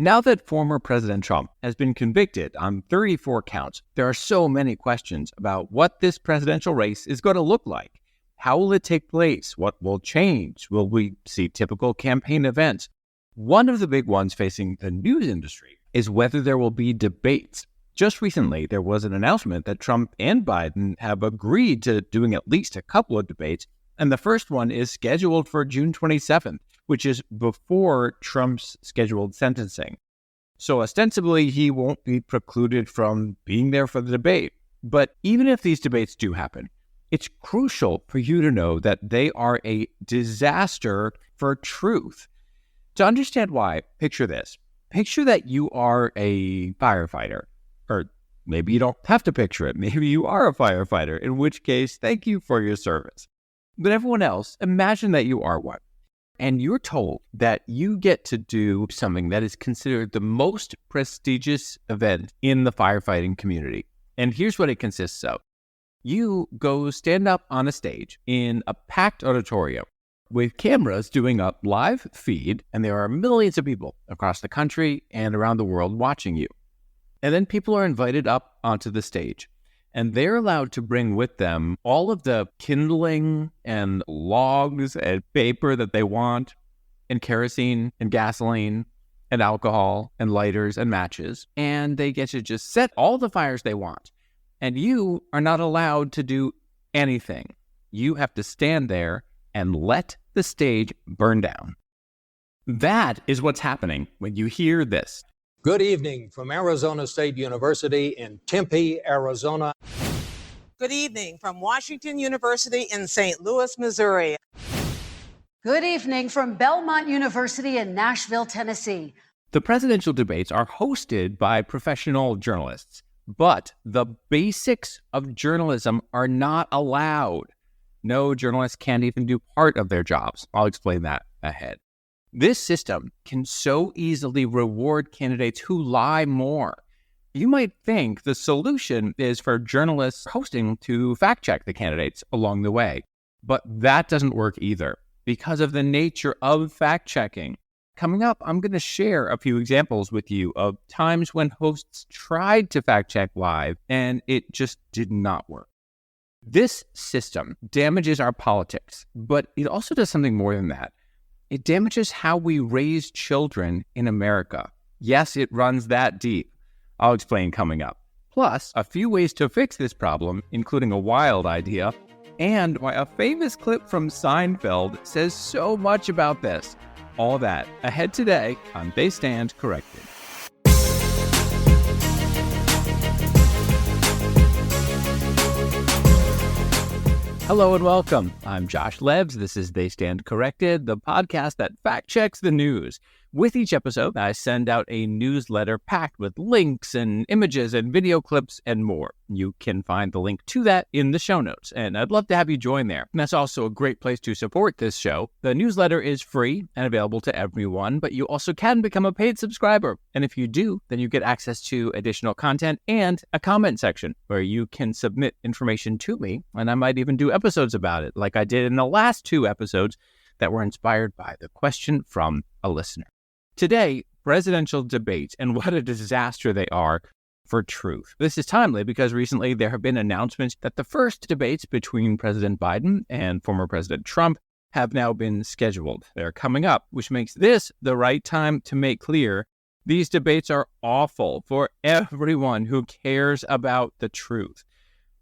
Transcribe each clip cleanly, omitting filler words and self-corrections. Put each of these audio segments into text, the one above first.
Now that former President Trump has been convicted on 34 counts, there are so many questions about what this presidential race is going to look like. How will it take place? What will change? Will we see typical campaign events? One of the big ones facing the news industry is whether there will be debates. Just recently, there was an announcement that Trump and Biden have agreed to doing at least a couple of debates, and the first one is scheduled for June 27th, which is before Trump's scheduled sentencing. So ostensibly, he won't be precluded from being there for the debate. But even if these debates do happen, it's crucial for you to know that they are a disaster for truth. To understand why, picture this. Picture that you are a firefighter. Or maybe you don't have to picture it. Maybe you are a firefighter, in which case, thank you for your service. But everyone else, imagine that you are one. And you're told that you get to do something that is considered the most prestigious event in the firefighting community. And here's what it consists of. You go stand up on a stage in a packed auditorium with cameras doing a live feed, and there are millions of people across the country and around the world watching you. And then people are invited up onto the stage, and they're allowed to bring with them all of the kindling and logs and paper that they want, and kerosene and gasoline and alcohol and lighters and matches. And they get to just set all the fires they want. And you are not allowed to do anything. You have to stand there and let the stage burn down. That is what's happening when you hear this. Good evening from Arizona State University in Tempe, Arizona. Good evening from Washington University in St. Louis, Missouri. Good evening from Belmont University in Nashville, Tennessee. The presidential debates are hosted by professional journalists, but the basics of journalism are not allowed. No journalist can't even do part of their jobs. I'll explain that ahead. This system can so easily reward candidates who lie more. You might think the solution is for journalists hosting to fact-check the candidates along the way, but that doesn't work either because of the nature of fact-checking. Coming up, I'm going to share a few examples with you of times when hosts tried to fact-check live and it just did not work. This system damages our politics, but it also does something more than that. It damages how we raise children in America. Yes, it runs that deep. I'll explain coming up. Plus, a few ways to fix this problem, including a wild idea, and why a famous clip from Seinfeld says so much about this. All that ahead today on They Stand Corrected. Hello and welcome. I'm Josh Lebs. This is They Stand Corrected, the podcast that fact-checks the news. With each episode, I send out a newsletter packed with links and images and video clips and more. You can find the link to that in the show notes, and I'd love to have you join there. And that's also a great place to support this show. The newsletter is free and available to everyone, but you also can become a paid subscriber. And if you do, then you get access to additional content and a comment section where you can submit information to me, and I might even do episodes about it, like I did in the last two episodes that were inspired by the question from a listener. Today, presidential debates and what a disaster they are for truth. This is timely because recently there have been announcements that the first debates between President Biden and former President Trump have now been scheduled. They're coming up, which makes this the right time to make clear these debates are awful for everyone who cares about the truth.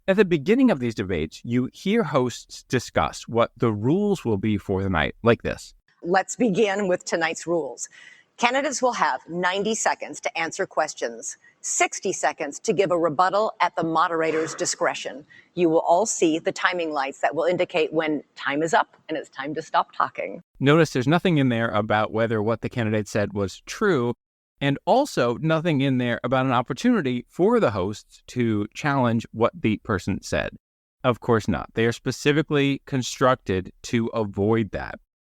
At the beginning of these debates, you hear hosts discuss what the rules will be for the night, like this. Let's begin with tonight's rules. Candidates will have 90 seconds to answer questions, 60 seconds to give a rebuttal at the moderator's discretion. You will all see the timing lights that will indicate when time is up and it's time to stop talking. Notice there's nothing in there about whether what the candidate said was true, and also nothing in there about an opportunity for the hosts to challenge what the person said. Of course not. They are specifically constructed to avoid that.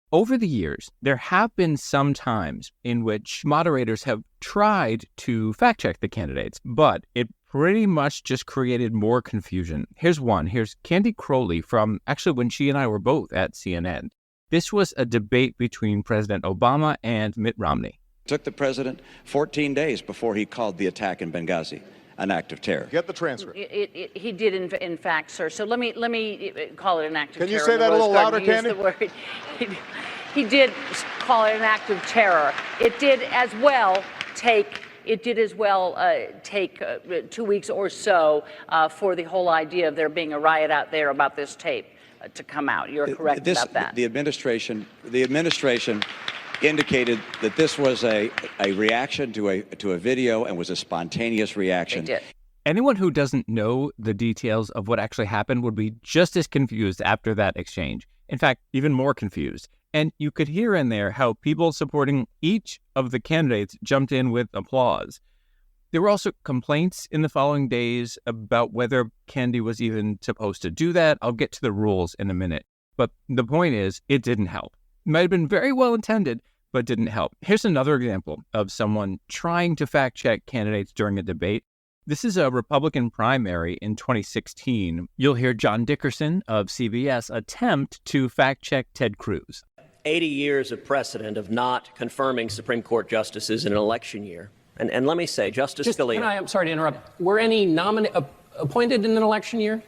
Over the years, there have been some times in which moderators have tried to fact-check the candidates, but it pretty much just created more confusion. Here's one. Here's Candy Crowley from actually when she and I were both at CNN. This was a debate between President Obama and Mitt Romney. Took the president 14 days before he called the attack in Benghazi an act of terror. Get the transcript. He did, in fact, sir. So let me call it an act of terror. Can you say that a little louder, Candy? He did call it an act of terror. It did as well take 2 weeks or so for the whole idea of there being a riot out there about this tape to come out. You're correct about that. The administration indicated that this was a reaction to a video and was a spontaneous reaction. They did. Anyone who doesn't know the details of what actually happened would be just as confused after that exchange. In fact, even more confused. And you could hear in there how people supporting each of the candidates jumped in with applause. There were also complaints in the following days about whether Kennedy was even supposed to do that. I'll get to the rules in a minute. But the point is, it didn't help. It might have been very well intended, but didn't help. Here's another example of someone trying to fact-check candidates during a debate. This is a Republican primary in 2016. You'll hear John Dickerson of CBS attempt to fact-check Ted Cruz. 80 years of precedent of not confirming Supreme Court justices in an election year. And let me say, Justice Scalia... I'm sorry to interrupt. Were any appointed in an election year?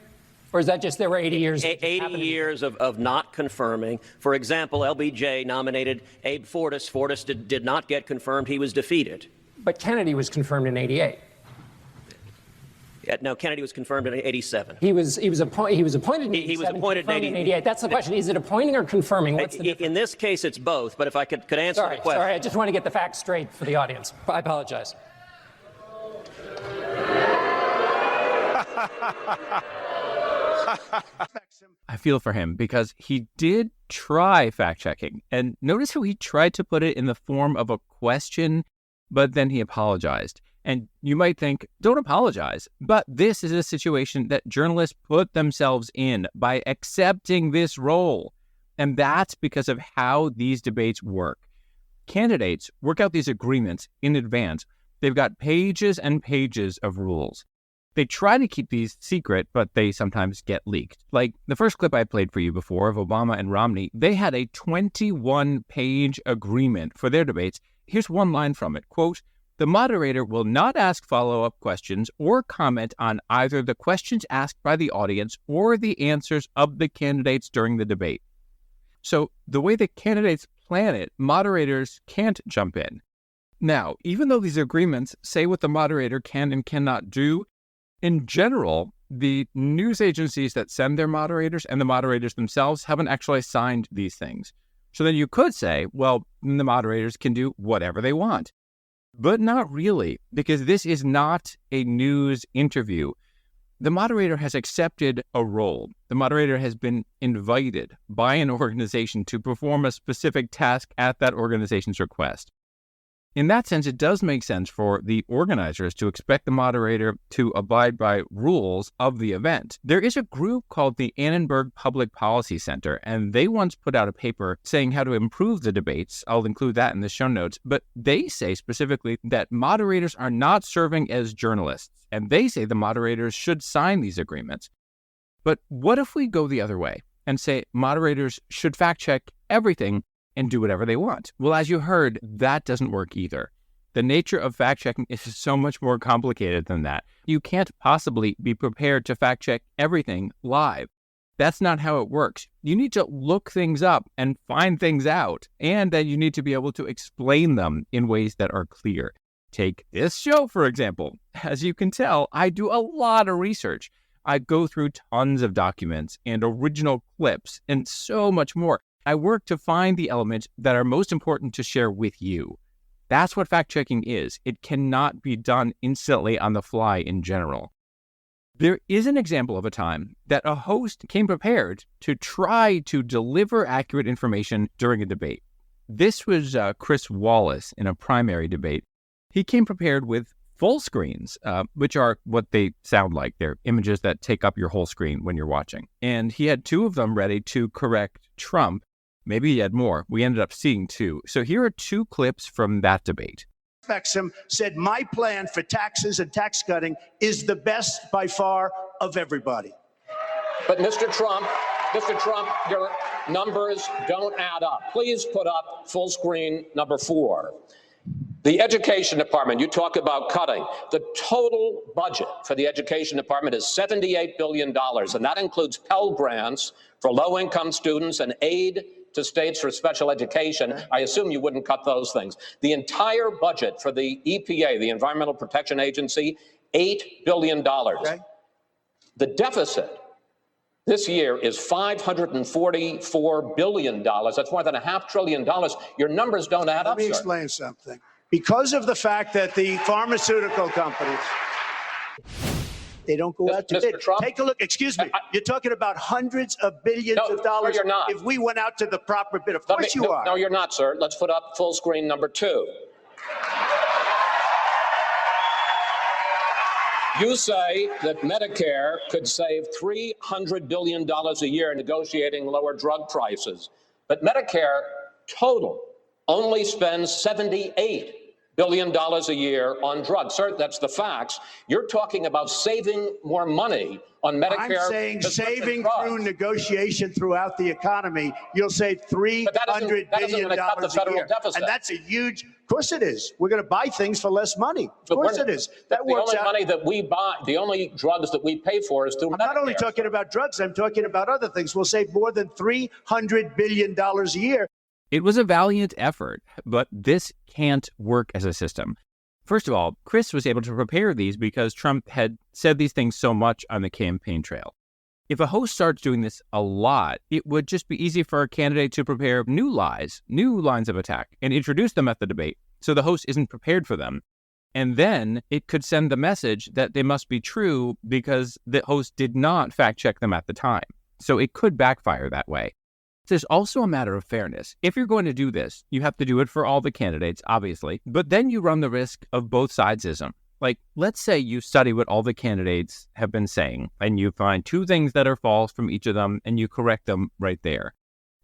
Or is that just there were 80 years? 80 years of not confirming. For example, LBJ nominated Abe Fortas. Fortas did not get confirmed. He was defeated. But Kennedy was confirmed in 88. No, Kennedy was confirmed in 87. He was appointed in 87. He was appointed in 88. That's the question. Is it appointing or confirming? What's the difference? In this case, it's both. But if I could answer the question. Sorry, I just want to get the facts straight for the audience. I apologize. I feel for him because he did try fact-checking. And notice how he tried to put it in the form of a question, but then he apologized. And you might think, don't apologize. But this is a situation that journalists put themselves in by accepting this role. And that's because of how these debates work. Candidates work out these agreements in advance. They've got pages and pages of rules. They try to keep these secret, but they sometimes get leaked. Like the first clip I played for you before of Obama and Romney, they had a 21-page agreement for their debates. Here's one line from it, quote, "The moderator will not ask follow-up questions or comment on either the questions asked by the audience or the answers of the candidates during the debate." So the way the candidates plan it, moderators can't jump in. Now, even though these agreements say what the moderator can and cannot do, in general, the news agencies that send their moderators and the moderators themselves haven't actually signed these things. So then you could say, well, the moderators can do whatever they want. But not really, because this is not a news interview. The moderator has accepted a role. The moderator has been invited by an organization to perform a specific task at that organization's request. In that sense, it does make sense for the organizers to expect the moderator to abide by rules of the event. There is a group called the Annenberg Public Policy Center, and they once put out a paper saying how to improve the debates. I'll include that in the show notes. But they say specifically that moderators are not serving as journalists, and they say the moderators should sign these agreements. But what if we go the other way and say moderators should fact-check everything and do whatever they want? Well, as you heard, that doesn't work either. The nature of fact-checking is so much more complicated than that. You can't possibly be prepared to fact-check everything live. That's not how it works. You need to look things up and find things out, and then you need to be able to explain them in ways that are clear. Take this show, for example. As you can tell, I do a lot of research. I go through tons of documents and original clips and so much more. I work to find the elements that are most important to share with you. That's what fact-checking is. It cannot be done instantly on the fly in general. There is an example of a time that a host came prepared to try to deliver accurate information during a debate. This was Chris Wallace in a primary debate. He came prepared with full screens, which are what they sound like. They're images that take up your whole screen when you're watching. And he had two of them ready to correct Trump. Maybe he had more. We ended up seeing two. So here are two clips from that debate. Exum said, "My plan for taxes and tax cutting is the best by far of everybody." But Mr. Trump, your numbers don't add up. Please put up full screen number 4. The Education Department, you talk about cutting. The total budget for the Education Department is $78 billion, and that includes Pell Grants for low-income students and aid to states for special education. I assume you wouldn't cut those things. The entire budget for the EPA, the Environmental Protection Agency, $8 billion. Okay. The deficit this year is $544 billion. That's more than $500 billion. Your numbers don't add up, Let me sir. explain something. Because of the fact that the pharmaceutical companies, they don't go out to bid. Trump? Take a look. Excuse me. You're talking about hundreds of billions of dollars. No, you're not. If we went out to the proper bid. Of course you are. No, you're not, sir. Let's put up full screen number 2. You say that Medicare could save $300 billion a year negotiating lower drug prices. But Medicare total only spends $78 billion a year on drugs. Sir, that's the facts. You're talking about saving more money on Medicare. I'm saying saving through negotiation throughout the economy, you'll save $300 billion a year. And that's a huge, of course it is. We're going to buy things for less money. Of course it is. That works out. The only money that we buy, the only drugs that we pay for is through Medicare. I'm not only talking about drugs, I'm talking about other things. We'll save more than $300 billion a year. It was a valiant effort, but this can't work as a system. First of all, Chris was able to prepare these because Trump had said these things so much on the campaign trail. If a host starts doing this a lot, it would just be easy for a candidate to prepare new lies, new lines of attack, and introduce them at the debate so the host isn't prepared for them. And then it could send the message that they must be true because the host did not fact check them at the time. So it could backfire that way. There's also a matter of fairness. If you're going to do this, you have to do it for all the candidates, obviously, but then you run the risk of both sidesism. Like, let's say you study what all the candidates have been saying, and you find 2 things that are false from each of them, and you correct them right there.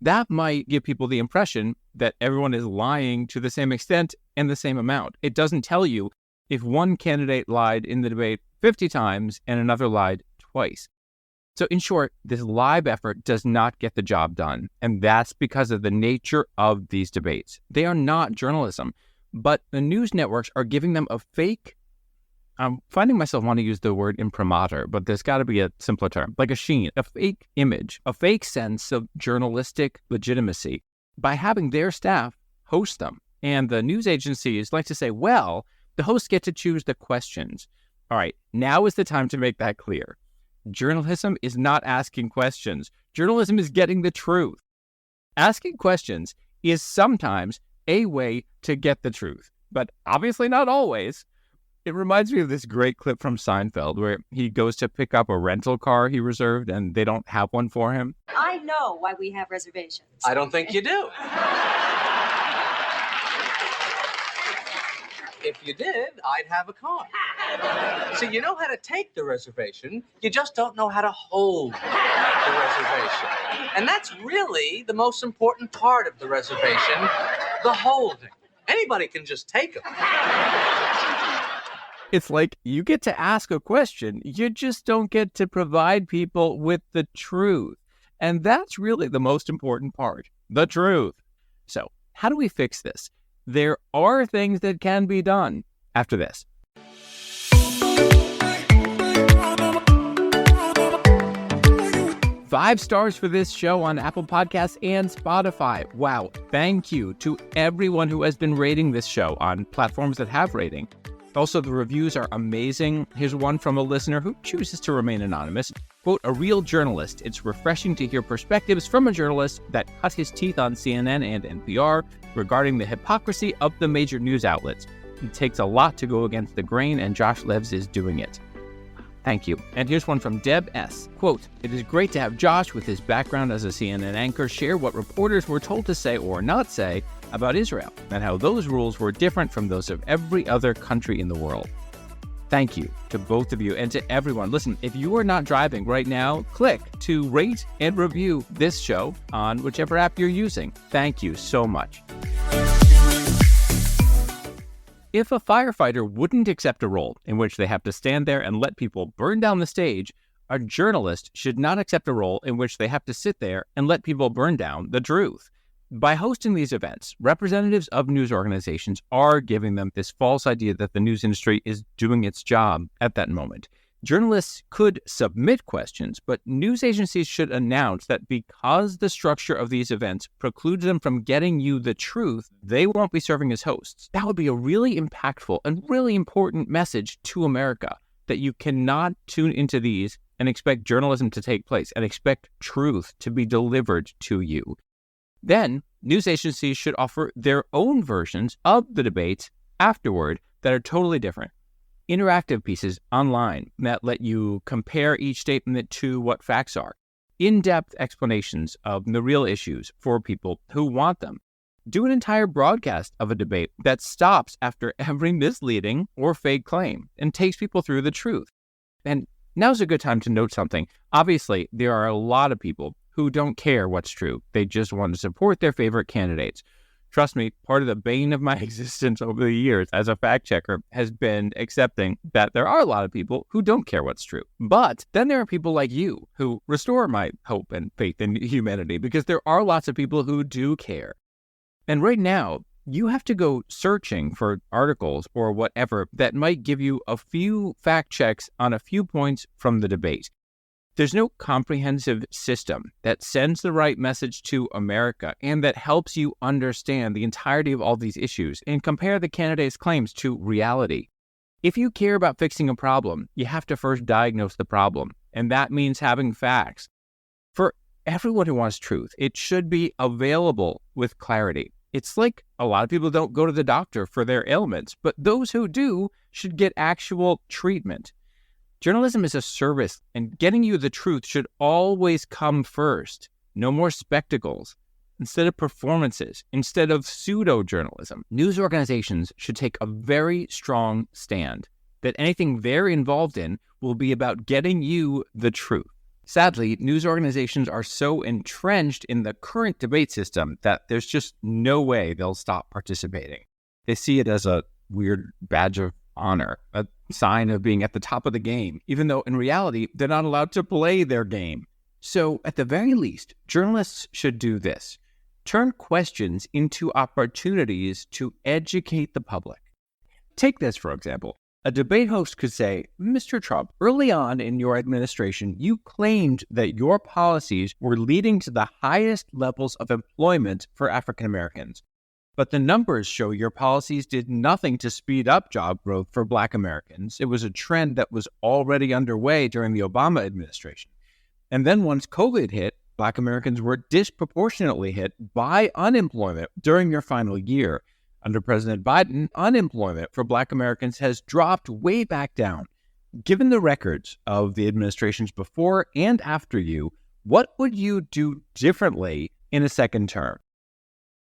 That might give people the impression that everyone is lying to the same extent and the same amount. It doesn't tell you if one candidate lied in the debate 50 times and another lied twice. So in short, this live effort does not get the job done. And that's because of the nature of these debates. They are not journalism, but the news networks are giving them a fake, I'm finding myself wanting to use the word imprimatur, but there's got to be a simpler term, like a sheen, a fake image, a fake sense of journalistic legitimacy by having their staff host them. And the news agencies like to say, well, the hosts get to choose the questions. All right, now is the time to make that clear. Journalism is not asking questions. Journalism is getting the truth. Asking questions is sometimes a way to get the truth, but obviously not always. It reminds me of this great clip from Seinfeld where he goes to pick up a rental car he reserved and they don't have one for him. I know why we have reservations. I don't think you do. If you did, I'd have a car. So you know how to take the reservation, you just don't know how to hold the reservation. And that's really the most important part of the reservation, the holding. Anybody can just take them. It's like you get to ask a question, you just don't get to provide people with the truth. And that's really the most important part, the truth. So how do we fix this? There are things that can be done after this. Five stars for this show on Apple Podcasts and Spotify. Wow, thank you to everyone who has been rating this show on platforms that have rating. Also, the reviews are amazing. Here's one from a listener who chooses to remain anonymous. Quote, a real journalist. It's refreshing to hear perspectives from a journalist that cut his teeth on CNN and NPR regarding the hypocrisy of the major news outlets. It takes a lot to go against the grain, and Josh Levs is doing it. Thank you. And here's one from Deb S. Quote, it is great to have Josh, with his background as a CNN anchor, share what reporters were told to say or not say about Israel, and how those rules were different from those of every other country in the world. Thank you to both of you and to everyone. Listen, if you are not driving right now, click to rate and review this show on whichever app you're using. Thank you so much. If a firefighter wouldn't accept a role in which they have to stand there and let people burn down the stage, a journalist should not accept a role in which they have to sit there and let people burn down the truth. By hosting these events, representatives of news organizations are giving them this false idea that the news industry is doing its job at that moment. Journalists could submit questions, but news agencies should announce that because the structure of these events precludes them from getting you the truth, they won't be serving as hosts. That would be a really impactful and really important message to America, that you cannot tune into these and expect journalism to take place and expect truth to be delivered to you. Then, news agencies should offer their own versions of the debates afterward that are totally different. Interactive pieces online that let you compare each statement to what facts are. In-depth explanations of the real issues for people who want them. Do an entire broadcast of a debate that stops after every misleading or fake claim and takes people through the truth. And now's a good time to note something. Obviously, there are a lot of people who don't care what's true. They just want to support their favorite candidates. Trust me, part of the bane of my existence over the years as a fact checker has been accepting that there are a lot of people who don't care what's true. But then there are people like you who restore my hope and faith in humanity, because there are lots of people who do care. And right now, you have to go searching for articles or whatever that might give you a few fact checks on a few points from the debate. There's no comprehensive system that sends the right message to America and that helps you understand the entirety of all these issues and compare the candidates' claims to reality. If you care about fixing a problem, you have to first diagnose the problem, and that means having facts. For everyone who wants truth, it should be available with clarity. It's like a lot of people don't go to the doctor for their ailments, but those who do should get actual treatment. Journalism is a service, and getting you the truth should always come first. No more spectacles. Instead of performances, instead of pseudo-journalism, news organizations should take a very strong stand that anything they're involved in will be about getting you the truth. Sadly, news organizations are so entrenched in the current debate system that there's just no way they'll stop participating. They see it as a weird badge of honor, a sign of being at the top of the game, even though in reality, they're not allowed to play their game. So at the very least, journalists should do this. Turn questions into opportunities to educate the public. Take this, for example. A debate host could say, Mr. Trump, early on in your administration, you claimed that your policies were leading to the highest levels of employment for African Americans. But the numbers show your policies did nothing to speed up job growth for Black Americans. It was a trend that was already underway during the Obama administration. And then once COVID hit, Black Americans were disproportionately hit by unemployment during your final year. Under President Biden, unemployment for Black Americans has dropped way back down. Given the records of the administrations before and after you, what would you do differently in a second term?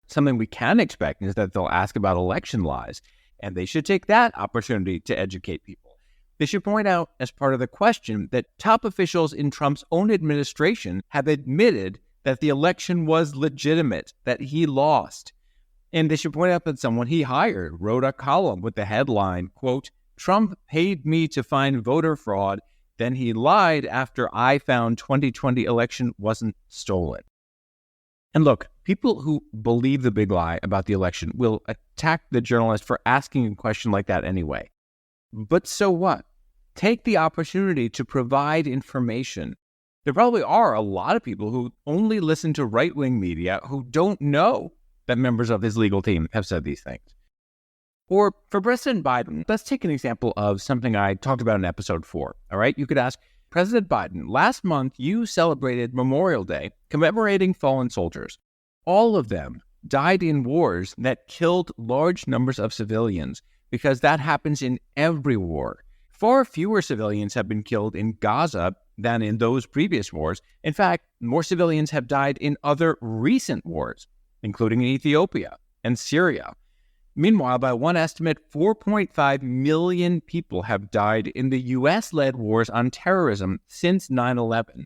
Something we can expect is that they'll ask about election lies, and they should take that opportunity to educate people. They should point out, as part of the question, that top officials in Trump's own administration have admitted that the election was legitimate, that he lost. And they should point out that someone he hired wrote a column with the headline, quote, Trump paid me to find voter fraud, then he lied after I found 2020 election wasn't stolen. And look, people who believe the big lie about the election will attack the journalist for asking a question like that anyway. But so what? Take the opportunity to provide information. There probably are a lot of people who only listen to right-wing media who don't know that members of his legal team have said these things. Or for President Biden, let's take an example of something I talked about in episode 4. All right, you could ask, President Biden, last month you celebrated Memorial Day commemorating fallen soldiers. All of them died in wars that killed large numbers of civilians, because that happens in every war. Far fewer civilians have been killed in Gaza than in those previous wars. In fact, more civilians have died in other recent wars, including in Ethiopia and Syria. Meanwhile, by one estimate, 4.5 million people have died in the U.S.-led wars on terrorism since 9/11.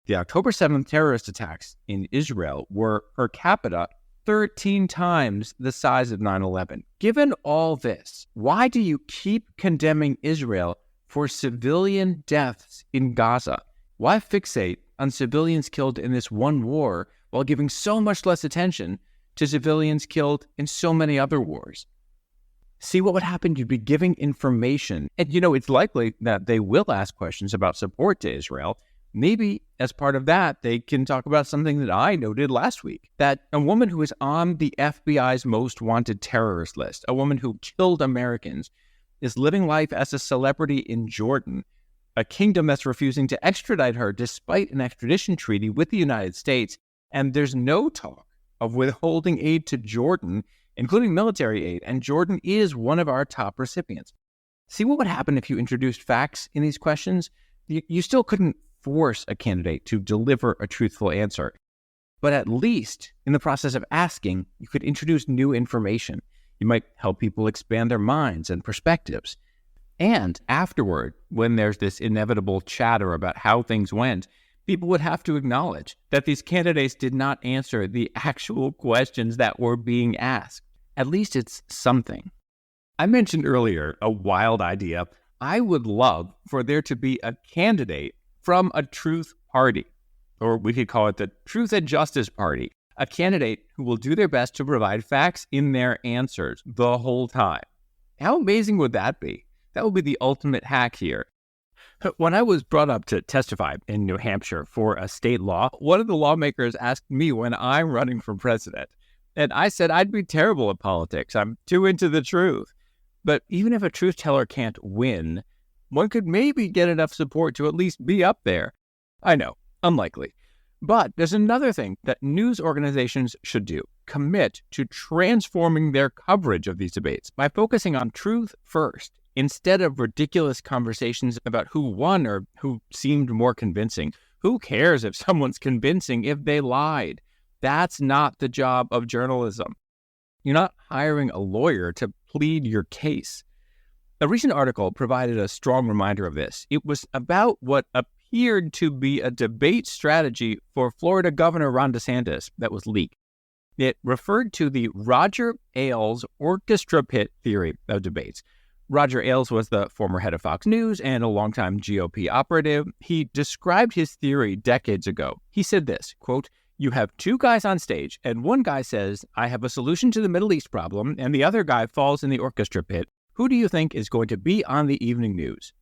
The October 7th terrorist attacks in Israel were, per capita, 13 times the size of 9/11. Given all this, why do you keep condemning Israel for civilian deaths in Gaza? Why fixate on civilians killed in this one war while giving so much less attention to civilians killed in so many other wars. See what would happen? You'd be giving information. And it's likely that they will ask questions about support to Israel. Maybe as part of that, they can talk about something that I noted last week, that a woman who is on the FBI's most wanted terrorist list, a woman who killed Americans, is living life as a celebrity in Jordan, a kingdom that's refusing to extradite her despite an extradition treaty with the United States. And there's no talk of withholding aid to Jordan, including military aid, and Jordan is one of our top recipients. See what would happen if you introduced facts in these questions? You still couldn't force a candidate to deliver a truthful answer, but at least in the process of asking, you could introduce new information. You might help people expand their minds and perspectives. And afterward, when there's this inevitable chatter about how things went, people would have to acknowledge that these candidates did not answer the actual questions that were being asked. At least it's something. I mentioned earlier a wild idea. I would love for there to be a candidate from a truth party, or we could call it the Truth and Justice Party, a candidate who will do their best to provide facts in their answers the whole time. How amazing would that be? That would be the ultimate hack here. When I was brought up to testify in New Hampshire for a state law, one of the lawmakers asked me when I'm running for president. And I said I'd be terrible at politics. I'm too into the truth. But even if a truth teller can't win, one could maybe get enough support to at least be up there. I know, unlikely. But there's another thing that news organizations should do. Commit to transforming their coverage of these debates by focusing on truth first, instead of ridiculous conversations about who won or who seemed more convincing. Who cares if someone's convincing if they lied? That's not the job of journalism. You're not hiring a lawyer to plead your case. A recent article provided a strong reminder of this. It was about what appeared to be a debate strategy for Florida Governor Ron DeSantis that was leaked. It referred to the Roger Ailes orchestra pit theory of debates. Roger Ailes was the former head of Fox News and a longtime GOP operative. He described his theory decades ago. He said this, quote, "You have two guys on stage, and one guy says, 'I have a solution to the Middle East problem,' and the other guy falls in the orchestra pit. Who do you think is going to be on the evening news?"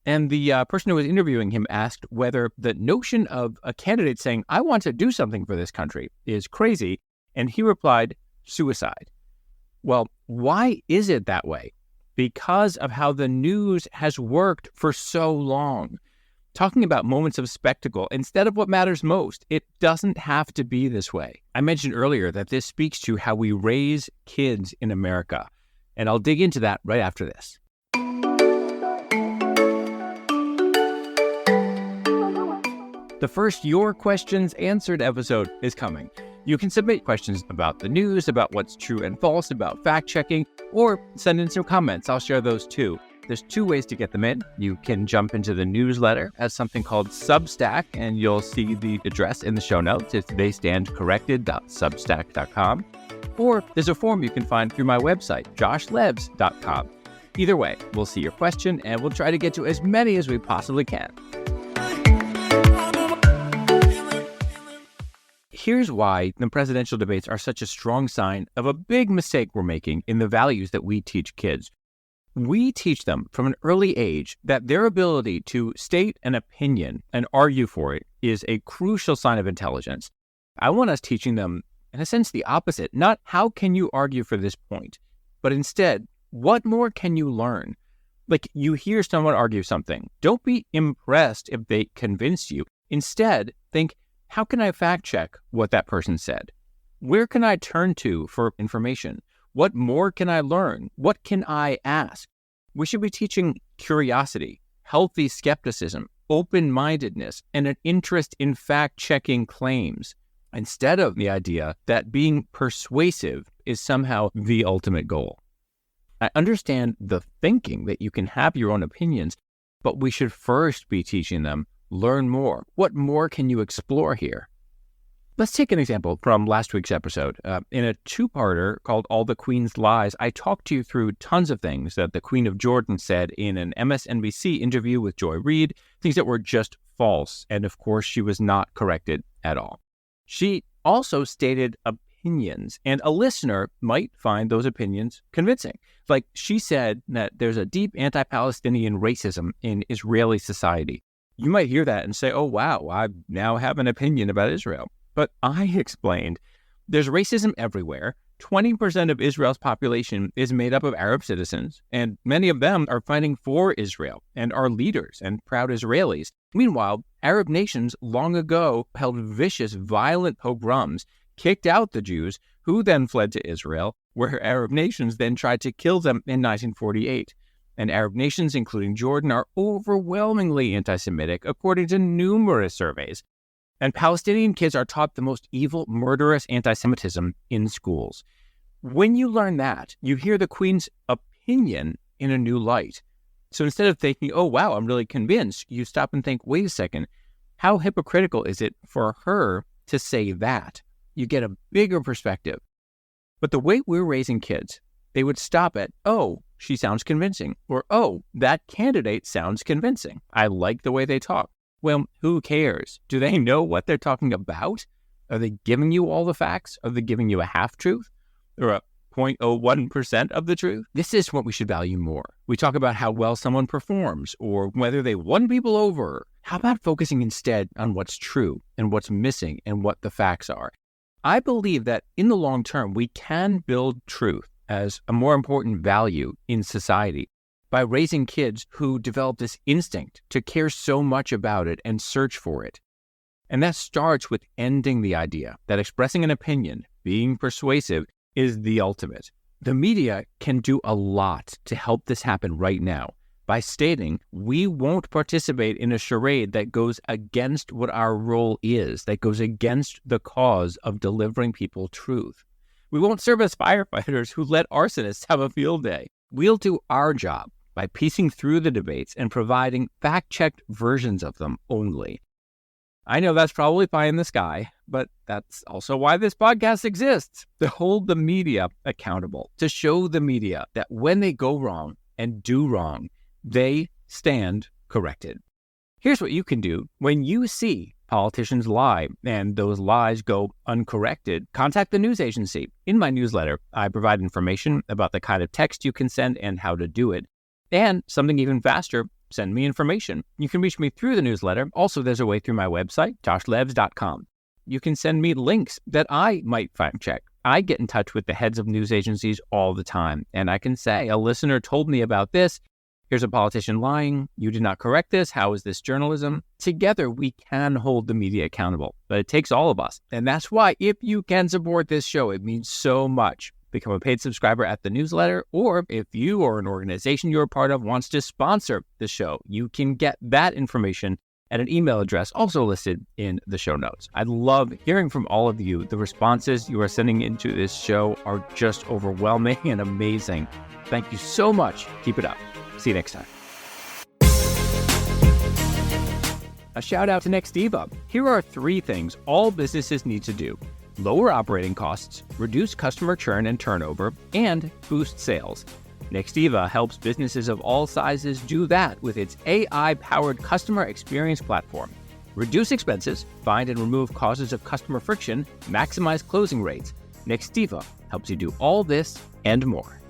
And the person who was interviewing him asked whether the notion of a candidate saying, "I want to do something for this country," is crazy. And he replied, "Suicide." Well, why is it that way? Because of how the news has worked for so long. Talking about moments of spectacle instead of what matters most. It doesn't have to be this way. I mentioned earlier that this speaks to how we raise kids in America. And I'll dig into that right after this. The first Your Questions Answered episode is coming. You can submit questions about the news, about what's true and false, about fact-checking, or send in some comments. I'll share those too. There's two ways to get them in. You can jump into the newsletter as something called Substack, and you'll see the address in the show notes. It's theystandcorrected.substack.com. Or there's a form you can find through my website, joshlevs.com. Either way, we'll see your question, and we'll try to get to as many as we possibly can. Here's why the presidential debates are such a strong sign of a big mistake we're making in the values that we teach kids. We teach them from an early age that their ability to state an opinion and argue for it is a crucial sign of intelligence. I want us teaching them, in a sense, the opposite. Not how can you argue for this point, but instead, what more can you learn? Like, you hear someone argue something. Don't be impressed if they convince you. Instead, think, how can I fact check what that person said? Where can I turn to for information? What more can I learn? What can I ask? We should be teaching curiosity, healthy skepticism, open-mindedness, and an interest in fact-checking claims, instead of the idea that being persuasive is somehow the ultimate goal. I understand the thinking that you can have your own opinions, but we should first be teaching them, learn more. What more can you explore here? Let's take an example from last week's episode. In a two-parter called All the Queen's Lies, I talked to you through tons of things that the Queen of Jordan said in an MSNBC interview with Joy Reid, things that were just false, and of course she was not corrected at all. She also stated opinions, and a listener might find those opinions convincing. Like she said that there's a deep anti-Palestinian racism in Israeli society. You might hear that and say, oh, wow, I now have an opinion about Israel. But I explained there's racism everywhere. 20% of Israel's population is made up of Arab citizens, and many of them are fighting for Israel and are leaders and proud Israelis. Meanwhile, Arab nations long ago held vicious, violent pogroms, kicked out the Jews, who then fled to Israel, where Arab nations then tried to kill them in 1948. And Arab nations, including Jordan, are overwhelmingly anti-Semitic, according to numerous surveys. And Palestinian kids are taught the most evil, murderous anti-Semitism in schools. When you learn that, you hear the Queen's opinion in a new light. So instead of thinking, oh, wow, I'm really convinced, you stop and think, wait a second, how hypocritical is it for her to say that? You get a bigger perspective. But the way we're raising kids, they would stop at, oh, she sounds convincing, or, oh, that candidate sounds convincing. I like the way they talk. Well, who cares? Do they know what they're talking about? Are they giving you all the facts? Are they giving you a half-truth or a 0.01% of the truth? This is what we should value more. We talk about how well someone performs or whether they won people over. How about focusing instead on what's true and what's missing and what the facts are? I believe that in the long term, we can build truth as a more important value in society by raising kids who develop this instinct to care so much about it and search for it. And that starts with ending the idea that expressing an opinion, being persuasive, is the ultimate. The media can do a lot to help this happen right now by stating we won't participate in a charade that goes against what our role is, that goes against the cause of delivering people truth. We won't serve as firefighters who let arsonists have a field day. We'll do our job by piecing through the debates and providing fact-checked versions of them only. I know that's probably pie in the sky, but that's also why this podcast exists, to hold the media accountable, to show the media that when they go wrong and do wrong, they stand corrected. Here's what you can do when you see politicians lie and those lies go uncorrected. Contact the news agency. In my newsletter, I provide information about the kind of text you can send and how to do it. And something even faster, send me information. You can reach me through the newsletter. Also, there's a way through my website, joshlevs.com. You can send me links that I might fact check. I get in touch with the heads of news agencies all the time, and I can say, a listener told me about this. Here's a politician lying. You did not correct this. How is this journalism? Together, we can hold the media accountable, but it takes all of us. And that's why if you can support this show, it means so much. Become a paid subscriber at the newsletter, or if you or an organization you're a part of wants to sponsor the show, you can get that information at an email address also listed in the show notes. I'd love hearing from all of you. The responses you are sending into this show are just overwhelming and amazing. Thank you so much. Keep it up. See you next time. A shout out to Nextiva. Here are 3 things all businesses need to do: lower operating costs, reduce customer churn and turnover, and boost sales. Nextiva helps businesses of all sizes do that with its AI-powered customer experience platform. Reduce expenses, find and remove causes of customer friction, maximize closing rates. Nextiva helps you do all this and more.